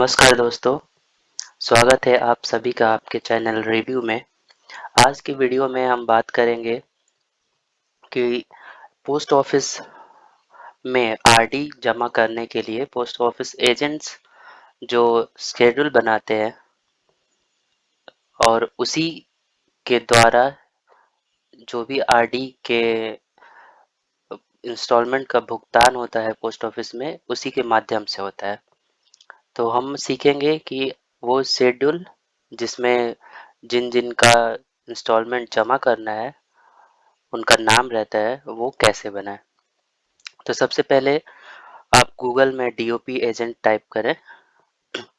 नमस्कार दोस्तों, स्वागत है आप सभी का आपके चैनल रिव्यू में। आज की वीडियो में हम बात करेंगे कि पोस्ट ऑफिस में आरडी जमा करने के लिए पोस्ट ऑफिस एजेंट्स जो शेड्यूल बनाते हैं और उसी के द्वारा जो भी आरडी के इंस्टॉलमेंट का भुगतान होता है पोस्ट ऑफिस में, उसी के माध्यम से होता है। तो हम सीखेंगे कि वो शेड्यूल जिसमें जिन जिन का इंस्टॉलमेंट जमा करना है उनका नाम रहता है वो कैसे बनाएं। तो सबसे पहले आप गूगल में डीओपी एजेंट टाइप करें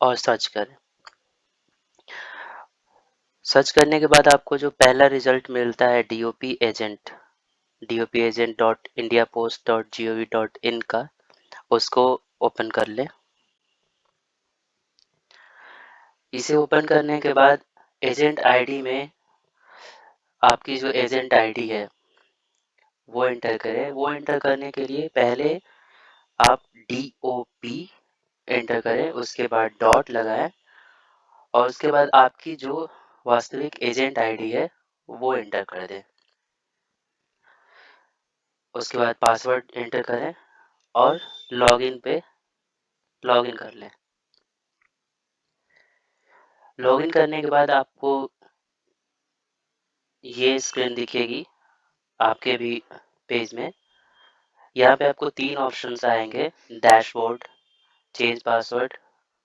और सर्च करें। सर्च करने के बाद आपको जो पहला रिजल्ट मिलता है DOP agent dot India post dot G O V dot in का, उसको ओपन कर लें। इसे ओपन करने के बाद एजेंट आईडी में आपकी जो एजेंट आईडी है वो एंटर करें। वो एंटर करने के लिए पहले आप डीओपी एंटर करें, उसके बाद डॉट लगाएं और उसके बाद आपकी जो वास्तविक एजेंट आईडी है वो एंटर कर दें। उसके बाद पासवर्ड एंटर करें और लॉगिन पे लॉगिन कर लें। लॉगिन करने के बाद आपको ये स्क्रीन दिखेगी आपके भी पेज में। यहाँ पे आपको 3 ऑप्शंस आएंगे: dashboard, change password,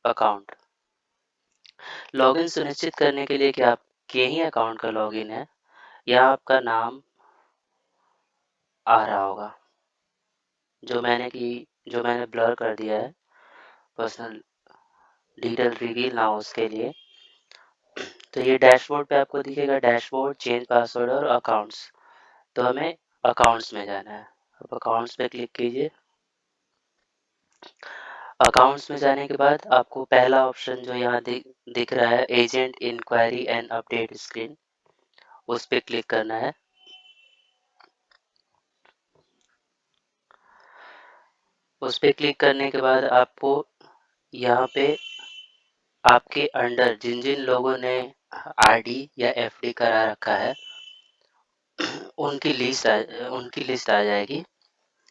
account. Login सुनिश्चित करने के लिए कि आपके ही अकाउंट का लॉगिन है, यहाँ आपका नाम आ रहा होगा जो मैंने ब्लर कर दिया है, पर्सनल डिटेल रिवील ना हो उसके लिए। तो ये डैशबोर्ड पे आपको दिखेगा डैशबोर्ड, चेंज पासवर्ड और अकाउंट्स। तो हमें अकाउंट्स में जाना है। अब अकाउंट्स पे क्लिक कीजिए। अकाउंट्स में जाने के बाद आपको पहला ऑप्शन जो यहाँ दिख रहा है agent inquiry and update screen, उस पर क्लिक करना है। उस पर क्लिक करने के बाद आपको यहाँ पे आपके अंडर जिन जिन लोगों ने आरडी या एफडी करा रखा है उनकी लिस्ट आ जाएगी।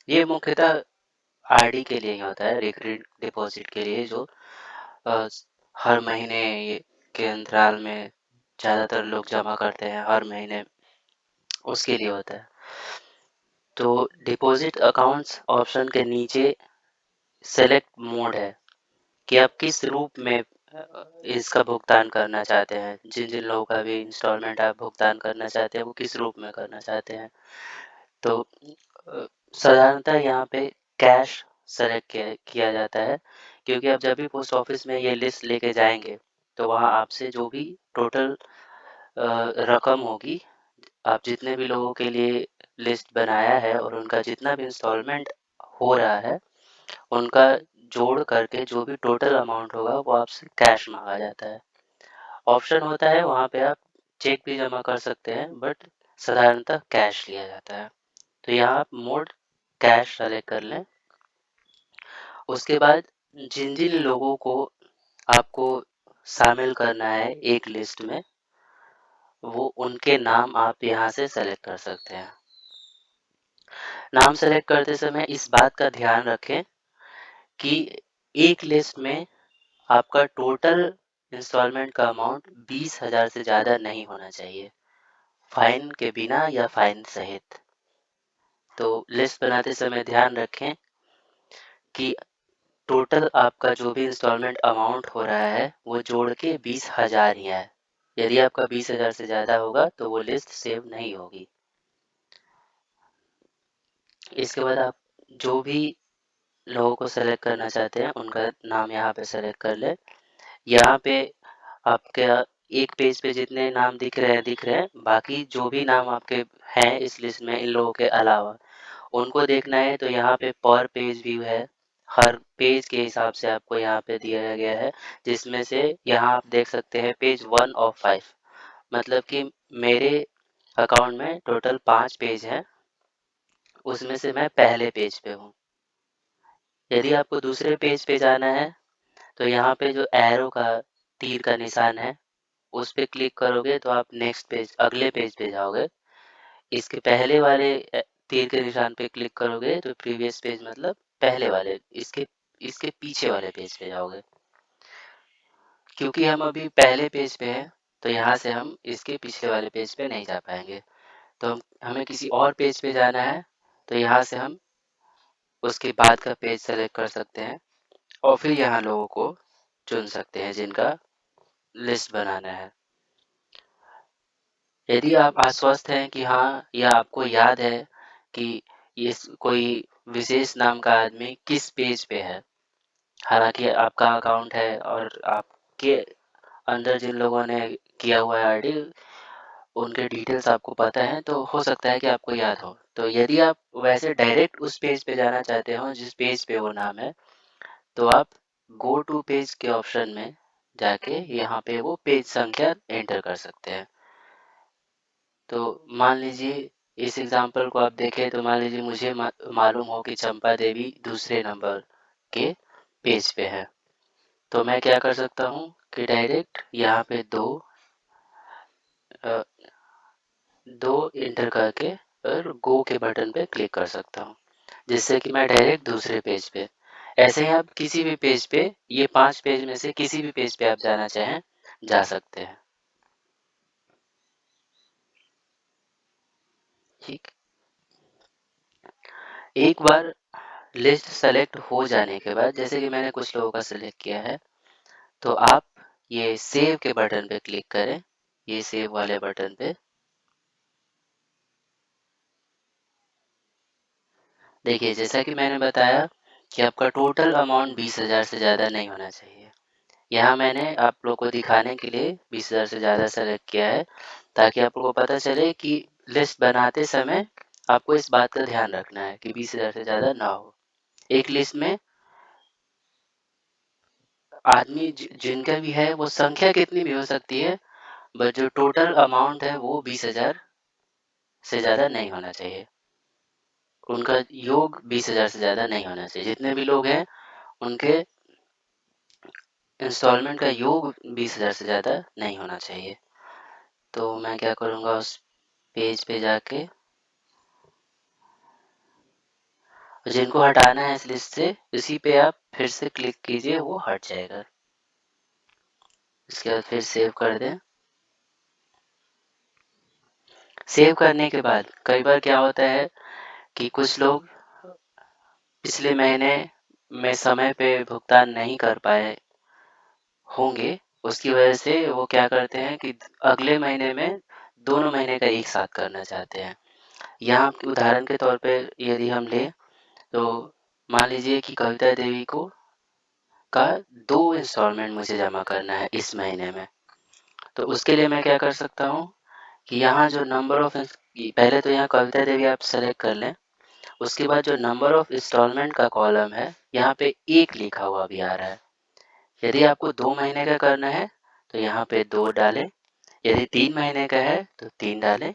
ये मुख्यतः आरडी के लिए ही होता है, रिकरिंग डिपॉजिट के लिए, जो हर महीने के अंतराल में ज़्यादातर लोग जमा करते हैं, हर महीने उसके लिए होता है। तो डिपॉजिट अकाउंट्स ऑप्शन के नीचे सेलेक्ट मोड है कि आप किस रूप में इसका भुगतान करना चाहते हैं। जिन जिन लोगों का भी इंस्टॉलमेंट आप भुगतान करना चाहते हैं वो किस रूप में करना चाहते हैं। तो साधारणतः यहाँ पे कैश सेलेक्ट किया जाता है, क्योंकि आप जब भी पोस्ट ऑफिस में ये लिस्ट लेके जाएंगे तो वहाँ आपसे जो भी टोटल रकम होगी, आप जितने भी लोगों के लिए लिस्ट बनाया है और उनका जितना भी इंस्टॉलमेंट हो रहा है उनका जोड़ करके जो भी टोटल अमाउंट होगा वो आपसे कैश मांगा जाता है। ऑप्शन होता है वहाँ पे आप चेक भी जमा कर सकते हैं, बट साधारणतः कैश लिया जाता है। तो यहाँ आप मोड कैश सेलेक्ट कर लें। उसके बाद जिन जिन लोगों को आपको शामिल करना है एक लिस्ट में, वो उनके नाम आप यहाँ से सेलेक्ट कर सकते हैं। नाम सेलेक्ट करते समय इस बात का ध्यान रखें कि एक लिस्ट में आपका टोटल इंस्टॉलमेंट का अमाउंट 20,000 से ज़्यादा नहीं होना चाहिए, फाइन के बिना या फाइन सहित। तो लिस्ट बनाते समय ध्यान रखें कि टोटल आपका जो भी इंस्टॉलमेंट अमाउंट हो रहा है वो जोड़ के 20,000 ही है। यदि आपका 20,000 से ज़्यादा होगा तो वो लिस्ट सेव नहीं होगी। इसके बाद आप जो भी लोगों को सेलेक्ट करना चाहते हैं उनका नाम यहाँ पे सेलेक्ट कर ले। यहाँ पे आपके एक पेज पे जितने नाम दिख रहे हैं, बाकी जो भी नाम आपके हैं इस लिस्ट में इन लोगों के अलावा उनको देखना है तो यहाँ पे पर पेज व्यू है। हर पेज के हिसाब से आपको यहाँ पे दिया गया है, जिसमें से यहाँ आप देख सकते हैं पेज 1 ऑफ 5, मतलब कि मेरे अकाउंट में टोटल 5 पेज हैं, उसमें से मैं पहले पेज पे हूँ। यदि आपको दूसरे पेज पे जाना है तो यहाँ पे जो एरो का तीर का निशान है उस पे क्लिक करोगे तो आप नेक्स्ट पेज अगले पेज पे जाओगे। इसके पहले वाले तीर के निशान पे क्लिक करोगे तो प्रीवियस पेज मतलब पहले वाले इसके इसके पीछे वाले पेज पे जाओगे। क्योंकि हम अभी पहले पेज पे हैं तो यहाँ से हम इसके पिछले वाले पेज पे नहीं जा पाएंगे। तो हमें किसी और पेज पे जाना है तो यहाँ से हम उसके बाद का पेज सेलेक्ट कर सकते हैं और फिर यहाँ लोगों को चुन सकते हैं जिनका लिस्ट बनाना है। यदि आप आश्वस्त हैं कि हाँ या आपको याद है कि ये कोई विशेष नाम का आदमी किस पेज पे है, हालांकि आपका अकाउंट है और आपके अंदर जिन लोगों ने किया हुआ है आईडी उनके डिटेल्स आपको पता है तो हो सकता है कि आपको याद हो। तो यदि आप वैसे डायरेक्ट उस पेज पे जाना चाहते हो जिस पेज पे वो नाम है तो आप गो टू पेज के ऑप्शन में जाके यहाँ पे वो पेज संख्या एंटर कर सकते हैं। तो मान लीजिए इस एग्जांपल को आप देखें तो मान लीजिए मुझे मालूम हो कि चंपा देवी दूसरे नंबर के पेज पे है तो मैं क्या कर सकता हूँ कि डायरेक्ट यहाँ पे दो एंटर करके और गो के बटन पे क्लिक कर सकता हूँ जिससे कि मैं डायरेक्ट दूसरे पेज पे ऐसे ही आप किसी भी पेज पे ये 5 पेज में से किसी भी पेज पे आप जाना चाहें जा सकते हैं। ठीक, एक बार लिस्ट सेलेक्ट हो जाने के बाद जैसे कि मैंने कुछ लोगों का सिलेक्ट किया है तो आप ये सेव के बटन पे क्लिक करें, ये सेव वाले बटन पे। देखिए जैसा कि मैंने बताया कि आपका टोटल अमाउंट 20,000 से ज़्यादा नहीं होना चाहिए। यहाँ मैंने आप लोग को दिखाने के लिए 20,000 से ज़्यादा सेलेक्ट किया है ताकि आप लोग को पता चले कि लिस्ट बनाते समय आपको इस बात का ध्यान रखना है कि 20,000 से ज़्यादा ना हो। एक लिस्ट में आदमी जिनका भी है वो संख्या कितनी भी हो सकती है बट जो टोटल अमाउंट है वो 20,000 से ज़्यादा नहीं होना चाहिए। उनका योग 20,000 से ज़्यादा नहीं होना चाहिए। जितने भी लोग हैं उनके इंस्टॉलमेंट का योग 20,000 से ज़्यादा नहीं होना चाहिए। तो मैं क्या करूँगा उस पेज पे जाके जिनको हटाना है इस लिस्ट से इसी पे आप फिर से क्लिक कीजिए वो हट जाएगा। इसके बाद फिर सेव कर दें। सेव करने के बाद कई बार क्या होता है कि कुछ लोग पिछले महीने में समय पे भुगतान नहीं कर पाए होंगे, उसकी वजह से वो क्या करते हैं कि अगले महीने में दोनों महीने का एक साथ करना चाहते हैं। यहाँ उदाहरण के तौर पे यदि हम लें तो मान लीजिए कि कविता देवी को का 2 इंस्टॉलमेंट मुझे जमा करना है इस महीने में। तो उसके लिए मैं क्या कर सकता हूँ कि यहाँ जो नंबर ऑफ पहले तो यहाँ कविता देवी आप सेलेक्ट कर लें, उसके बाद जो नंबर ऑफ इंस्टॉलमेंट का कॉलम है यहाँ पे 1 लिखा हुआ भी आ रहा है। यदि आपको 2 महीने का करना है तो यहाँ पे 2 डालें, यदि 3 महीने का है तो 3 डालें।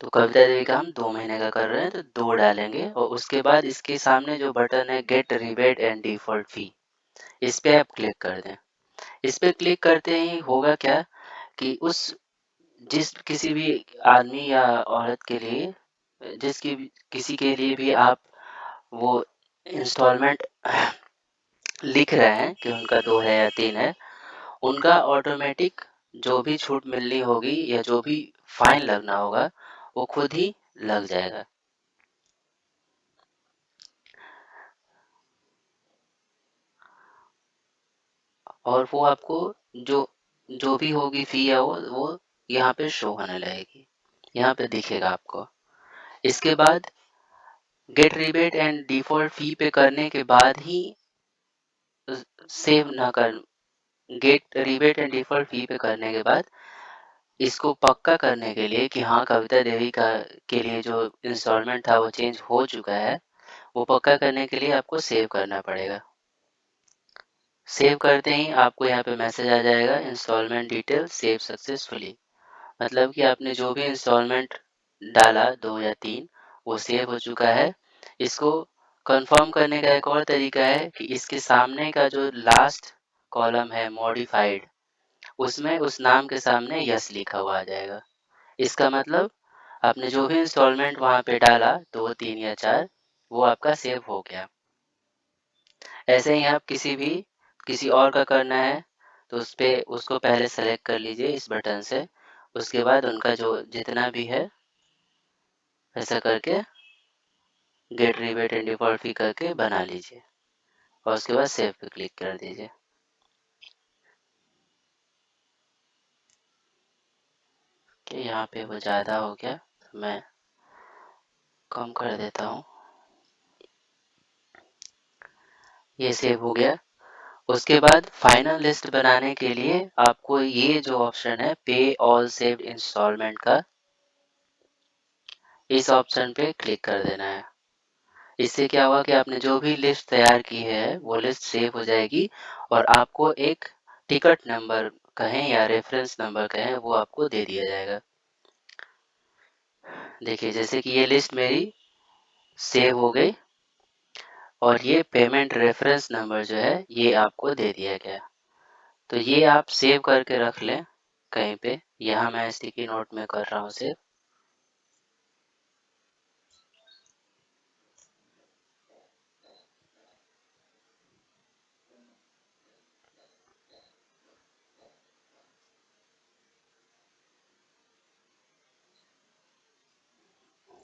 तो कविता देवी का हम 2 महीने का कर रहे हैं तो 2 डालेंगे और उसके बाद इसके सामने जो बटन है गेट रिबेट एंड डिफॉल्ट फी, इस पे आप क्लिक कर दें। इस पे क्लिक करते ही होगा क्या कि उस जिस किसी भी आदमी या औरत के लिए जिसकी किसी के लिए भी आप वो इंस्टॉलमेंट लिख रहे हैं कि उनका 2 है या 3 है, उनका ऑटोमेटिक जो भी छूट मिलनी होगी या जो भी फाइन लगना होगा वो खुद ही लग जाएगा। और वो आपको जो जो भी होगी फी या वो यहाँ पे शो होने लगेगी, यहाँ पे दिखेगा आपको। इसके बाद गेट रिबेट एंड डिफॉल्ट फी पे करने के बाद ही सेव ना कर गेट रिबेट एंड डिफॉल्ट फी पे करने के बाद इसको पक्का करने के लिए कि हाँ कविता देवी का के लिए जो इंस्टॉलमेंट था वो चेंज हो चुका है, वो पक्का करने के लिए आपको सेव करना पड़ेगा। सेव करते ही आपको यहाँ पे मैसेज आ जाएगा इंस्टॉलमेंट डिटेल सेव सक्सेसफुली, मतलब कि आपने जो भी इंस्टॉलमेंट डाला 2 या 3 वो सेव हो चुका है। इसको कंफर्म करने का एक और तरीका है कि इसके सामने का जो लास्ट कॉलम है मॉडिफाइड, उसमें उस नाम के सामने यस लिखा हुआ आ जाएगा। इसका मतलब आपने जो भी इंस्टॉलमेंट वहाँ पे डाला 2, 3 या 4 वो आपका सेव हो गया। ऐसे ही आप किसी और का करना है तो उस पे उसको पहले सेलेक्ट कर लीजिए इस बटन से, उसके बाद उनका जो जितना भी है ऐसा करके गेट रिबेट एंड डिफॉल्ट फी करके बना लीजिए और उसके बाद सेव पे क्लिक कर दीजिए। कि यहाँ पे वो ज़्यादा हो गया, मैं कम कर देता हूँ। ये सेव हो गया। उसके बाद फाइनल लिस्ट बनाने के लिए आपको ये जो ऑप्शन है पे ऑल सेव्ड इंस्टॉलमेंट का, इस ऑप्शन पे क्लिक कर देना है। इससे क्या हुआ कि आपने जो भी लिस्ट तैयार की है वो लिस्ट सेव हो जाएगी और आपको एक टिकट नंबर कहें या रेफरेंस नंबर कहें वो आपको दे दिया जाएगा। देखिए जैसे कि ये लिस्ट मेरी सेव हो गई और ये पेमेंट रेफरेंस नंबर जो है ये आपको दे दिया गया। तो ये आप सेव करके रख लें कहीं पे। यहाँ मैं स्टिकी नोट में कर रहा हूँ सेव।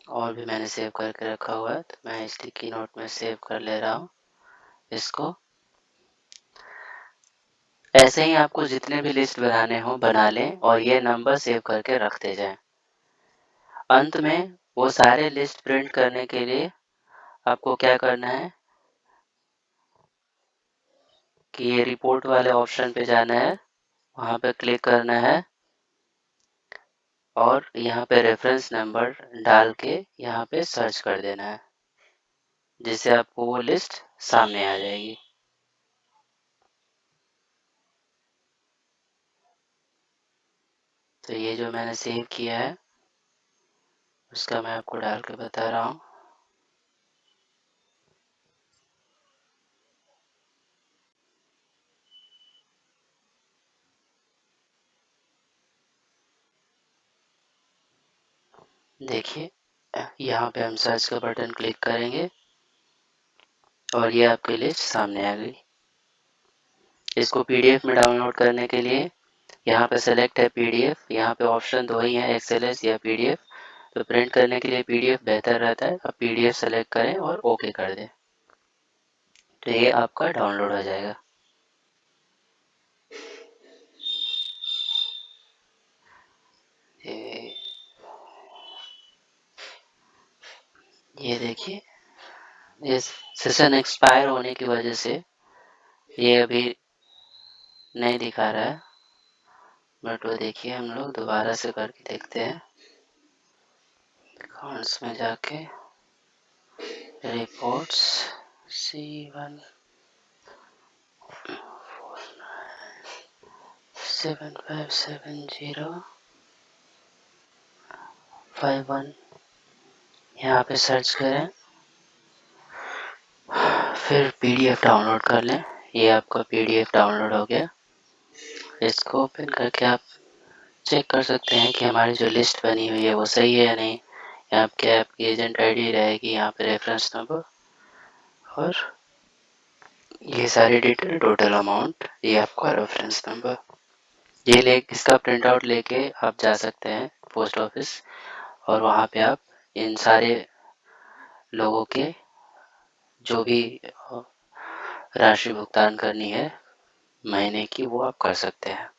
और भी मैंने सेव करके रखा हुआ है तो मैं स्टिकी नोट में सेव कर ले रहा हूँ इसको। ऐसे ही आपको जितने भी लिस्ट बनाने हो बना लें और ये नंबर सेव करके रखते जाएं। अंत में वो सारे लिस्ट प्रिंट करने के लिए आपको क्या करना है कि ये रिपोर्ट वाले ऑप्शन पे जाना है, वहाँ पे क्लिक करना है और यहाँ पे रेफरेंस नंबर डाल के यहाँ पे सर्च कर देना है, जिससे आपको वो लिस्ट सामने आ जाएगी। तो ये जो मैंने सेव किया है उसका मैं आपको डाल के बता रहा हूँ। देखिए यहाँ पे हम सर्च का बटन क्लिक करेंगे और ये आपकी लिस्ट सामने आ गई। इसको पीडीएफ में डाउनलोड करने के लिए यहाँ पे सेलेक्ट है पीडीएफ, यहाँ पे ऑप्शन दो ही है एक्सएलएस या पीडीएफ। तो प्रिंट करने के लिए पीडीएफ बेहतर रहता है। आप पीडीएफ सेलेक्ट करें और ओके कर दें तो ये आपका डाउनलोड हो जाएगा। ये देखिए ये सेशन एक्सपायर होने की वजह से ये अभी नहीं दिखा रहा है, बट वो देखिए हम लोग दोबारा से करके देखते हैं। अकाउंट्स में जाके रिपोर्ट्स C1 757051 यहाँ पे सर्च करें, फिर पीडीएफ डाउनलोड कर लें। ये आपका पीडीएफ डाउनलोड हो गया। इसको ओपन करके आप चेक कर सकते हैं कि हमारी जो लिस्ट बनी हुई है वो सही है या नहीं। यहाँ पे आपकी एजेंट आईडी रहेगी, यहाँ पे रेफरेंस नंबर और ये सारी डिटेल, टोटल अमाउंट, ये आपका रेफरेंस नंबर। ये ले इसका प्रिंट आउट लेके आप जा सकते हैं पोस्ट ऑफिस और वहाँ पे आप इन सारे लोगों के जो भी राशि भुगतान करनी है महीने की वो आप कर सकते हैं।